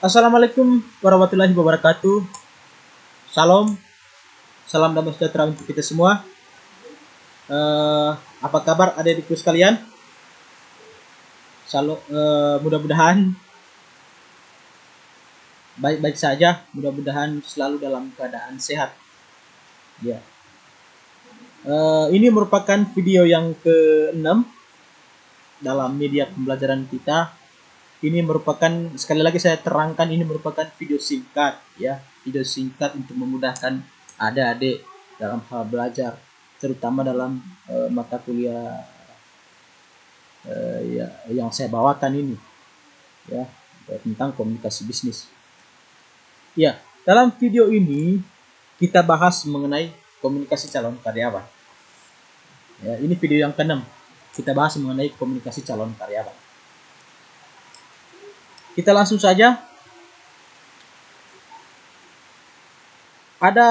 Assalamualaikum warahmatullahi wabarakatuh. Salam, salam damai sejahtera untuk kita semua. Apa kabar adik-adikku sekalian? Mudah-mudahan baik-baik saja. Mudah-mudahan selalu dalam keadaan sehat. Ya. Ini merupakan video yang ke-6 dalam media pembelajaran kita. Ini merupakan, sekali lagi saya terangkan, ini merupakan video singkat, ya, video singkat untuk memudahkan adik-adik dalam hal belajar, terutama dalam mata kuliah yang saya bawakan ini, ya, tentang komunikasi bisnis. Ya, dalam video ini kita bahas mengenai komunikasi calon karyawan. Ya, ini video yang ke-6. Kita bahas mengenai komunikasi calon karyawan. Kita langsung saja. Ada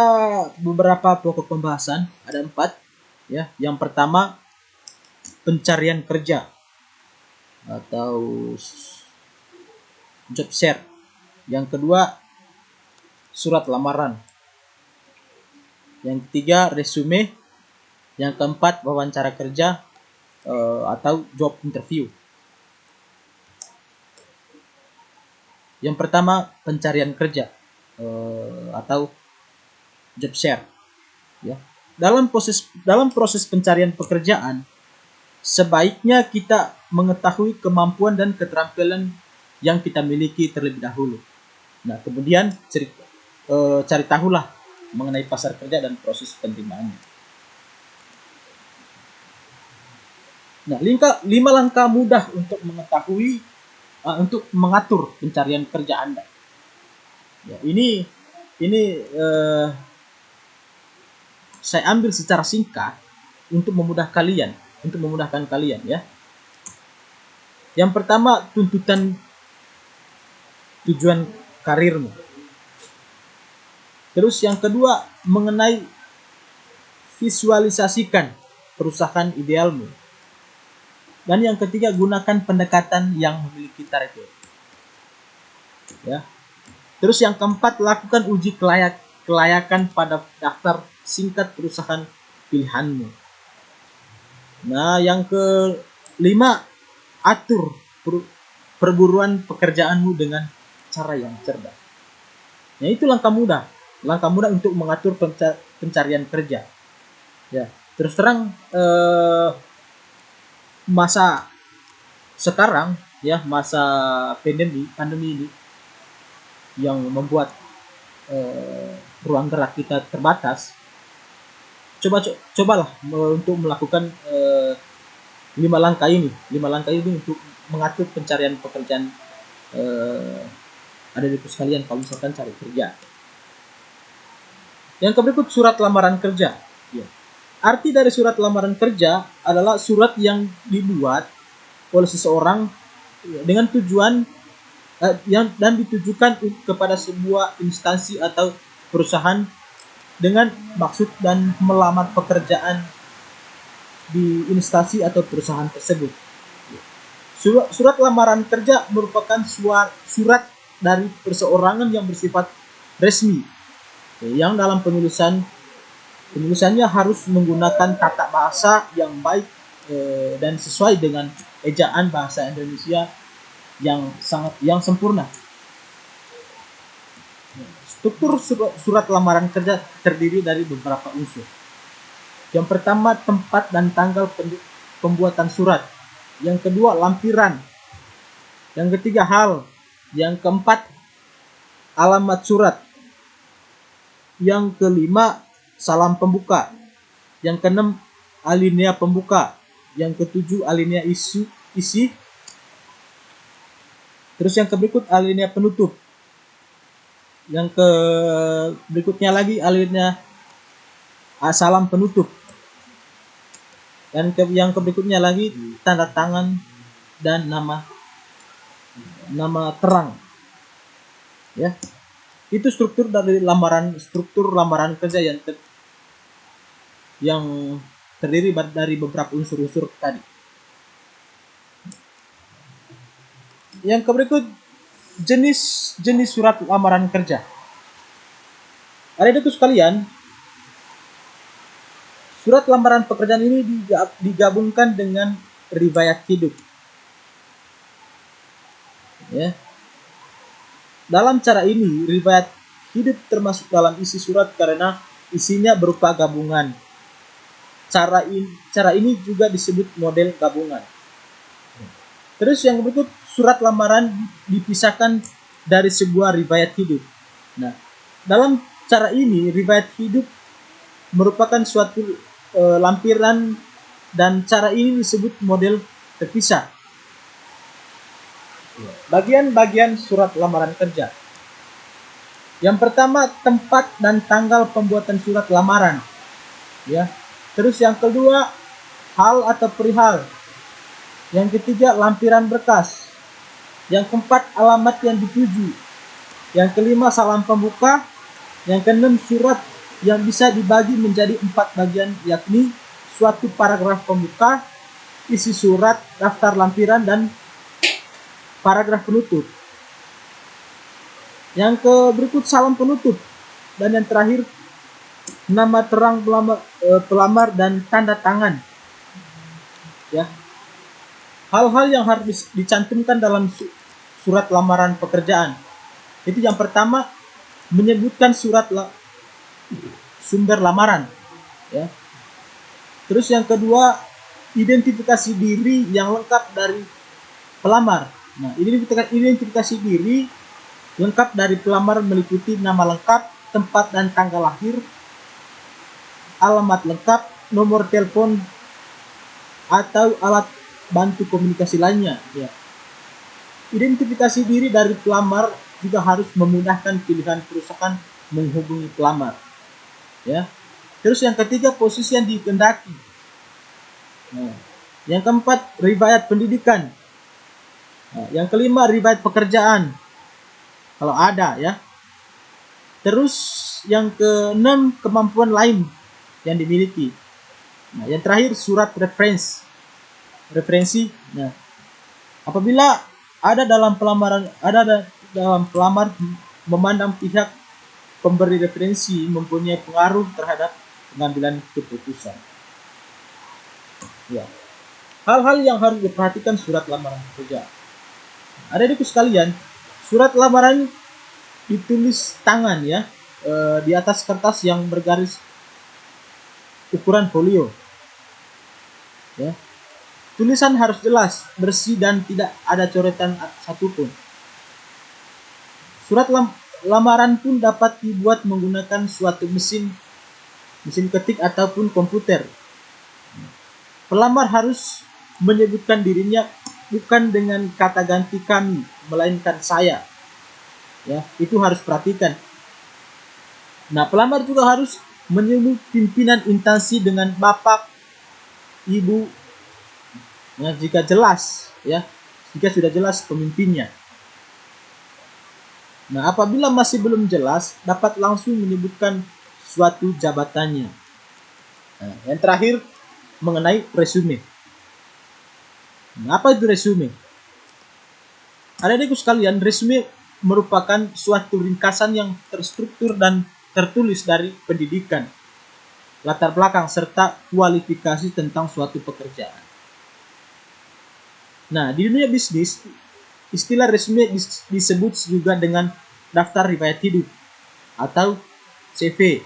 beberapa pokok pembahasan, ada 4. Ya, yang pertama pencarian kerja atau job share. Yang kedua surat lamaran. Yang ketiga resume. Yang keempat wawancara kerja atau job interview. Yang pertama pencarian kerja atau job share. Ya. Dalam proses pencarian pekerjaan, sebaiknya kita mengetahui kemampuan dan keterampilan yang kita miliki terlebih dahulu. Nah, kemudian cari tahulah mengenai pasar kerja dan proses penerimaannya. Nah, 5 langkah mudah untuk mengetahui untuk mengatur pencarian kerja Anda. Ya, ini saya ambil secara singkat untuk memudahkan kalian, ya. Yang pertama, tuntutan tujuan karirmu. Terus yang kedua, mengenai visualisasikan perusahaan idealmu. Dan yang ketiga, gunakan pendekatan yang memiliki target. Ya. Terus yang keempat, lakukan uji kelayakan pada daftar singkat perusahaan pilihanmu. Nah, yang kelima, atur perburuan pekerjaanmu dengan cara yang cerdas. Nah, itu langkah mudah untuk mengatur pencarian kerja. Ya, terus terang masa sekarang, ya, masa pandemi ini yang membuat ruang gerak kita terbatas. Cobalah untuk melakukan 5 langkah ini untuk mengatur pencarian pekerjaan adik-adik sekalian kalau misalkan cari kerja. Yang berikut, surat lamaran kerja. Ya. Arti dari surat lamaran kerja adalah surat yang dibuat oleh seseorang dengan tujuan dan ditujukan kepada sebuah instansi atau perusahaan dengan maksud dan melamar pekerjaan di instansi atau perusahaan tersebut. Surat lamaran kerja merupakan surat dari perseorangan yang bersifat resmi, yang dalam penulisannya harus menggunakan tata bahasa yang baik dan sesuai dengan ejaan bahasa Indonesia yang sempurna. Struktur surat lamaran kerja terdiri dari beberapa unsur. Yang pertama, tempat dan tanggal pembuatan surat. Yang kedua, lampiran. Yang ketiga, hal. Yang keempat, alamat surat. Yang kelima, salam pembuka. Yang keenam, alinea pembuka. Yang ketujuh, alinea isi. Terus yang berikut, alinea penutup. Yang berikutnya lagi, alinea salam penutup. Dan yang berikutnya lagi, tanda tangan dan nama terang. Ya. Itu struktur lamaran kerja yang terdiri dari beberapa unsur-unsur tadi. Yang berikut, jenis surat lamaran kerja. Adik-adikku sekalian, surat lamaran pekerjaan ini digabungkan dengan riwayat hidup. Ya. Dalam cara ini, riwayat hidup termasuk dalam isi surat karena isinya berupa gabungan. Cara ini juga disebut model gabungan. Terus yang berikut, surat lamaran dipisahkan dari sebuah riwayat hidup. Nah, dalam cara ini, riwayat hidup merupakan suatu lampiran dan cara ini disebut model terpisah. Bagian-bagian surat lamaran kerja. Yang pertama, tempat dan tanggal pembuatan surat lamaran. Ya. Terus yang kedua, hal atau perihal. Yang ketiga, lampiran berkas. Yang keempat, alamat yang dituju. Yang kelima, salam pembuka. Yang keenam, surat yang bisa dibagi menjadi 4 bagian, yakni suatu paragraf pembuka, isi surat, daftar lampiran, dan paragraf penutup. Yang berikut salam penutup. Dan yang terakhir, nama terang pelamar dan tanda tangan. Ya. Hal-hal yang harus dicantumkan dalam surat lamaran pekerjaan. Itu yang pertama, menyebutkan sumber lamaran. Ya. Terus yang kedua, identifikasi diri yang lengkap dari pelamar. Nah, identifikasi diri lengkap dari pelamar meliputi nama lengkap, tempat dan tanggal lahir, alamat lengkap, nomor telepon, atau alat bantu komunikasi lainnya. Ya. Identifikasi diri dari pelamar juga harus memudahkan pilihan perusahaan menghubungi pelamar. Ya. Terus yang ketiga, posisi yang dikehendaki. Nah, yang keempat, riwayat pendidikan. Nah, yang kelima, riwayat pekerjaan kalau ada, ya. Terus yang keenam, kemampuan lain yang dimiliki. Nah, yang terakhir, surat referensi. Nah, apabila ada dalam pelamar memandang pihak pemberi referensi mempunyai pengaruh terhadap pengambilan keputusan. Ya. Hal-hal yang harus diperhatikan surat lamaran kerja. Adik-adikku sekalian, surat lamaran ditulis tangan, ya, di atas kertas yang bergaris ukuran folio. Ya. Tulisan harus jelas, bersih, dan tidak ada coretan satupun. Surat lamaran pun dapat dibuat menggunakan suatu mesin ketik ataupun komputer. Pelamar harus menyebutkan dirinya bukan dengan kata ganti kami, melainkan saya. Ya, itu harus perhatikan. Nah, pelamar juga harus menyebut pimpinan instansi dengan bapak, ibu. Nah, jika sudah jelas pemimpinnya. Nah, apabila masih belum jelas, dapat langsung menyebutkan suatu jabatannya. Nah, yang terakhir, mengenai resume. Nah, apa itu resume? Adik-adikku sekalian, resume merupakan suatu ringkasan yang terstruktur dan tertulis dari pendidikan, latar belakang, serta kualifikasi tentang suatu pekerjaan. Nah, di dunia bisnis, istilah resume disebut juga dengan daftar riwayat hidup atau CV.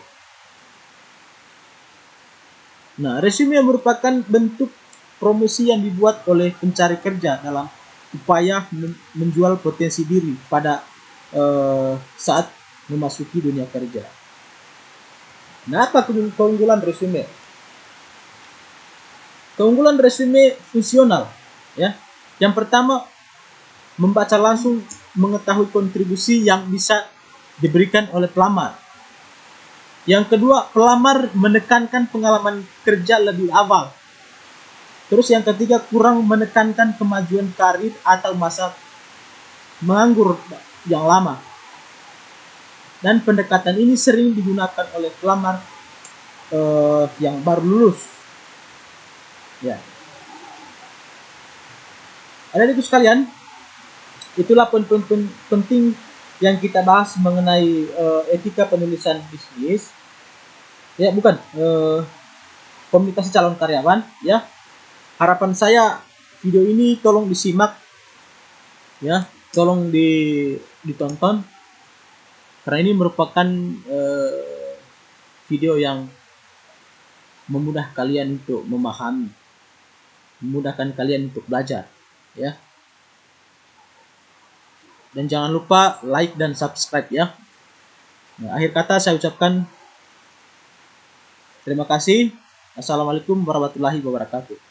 Nah, resume merupakan bentuk promosi yang dibuat oleh pencari kerja dalam upaya menjual potensi diri pada saat memasuki dunia kerja. Nah, apa keunggulan resume? Keunggulan resume fungsional, ya. Yang pertama, membaca langsung mengetahui kontribusi yang bisa diberikan oleh pelamar. Yang kedua, pelamar menekankan pengalaman kerja lebih awal. Terus yang ketiga, kurang menekankan kemajuan karir atau masa menganggur yang lama. Dan pendekatan ini sering digunakan oleh pelamar yang baru lulus. Ya. Adik-adikku sekalian, itulah poin-poin penting yang kita bahas mengenai etika penulisan bisnis. Ya, bukan komunikasi calon karyawan. Ya, harapan saya video ini tolong disimak, ya, tolong ditonton, karena ini merupakan video yang memudahkan kalian untuk memahami, memudahkan kalian untuk belajar, ya. Dan jangan lupa like dan subscribe, ya. Nah, akhir kata saya ucapkan terima kasih. Assalamualaikum warahmatullahi wabarakatuh.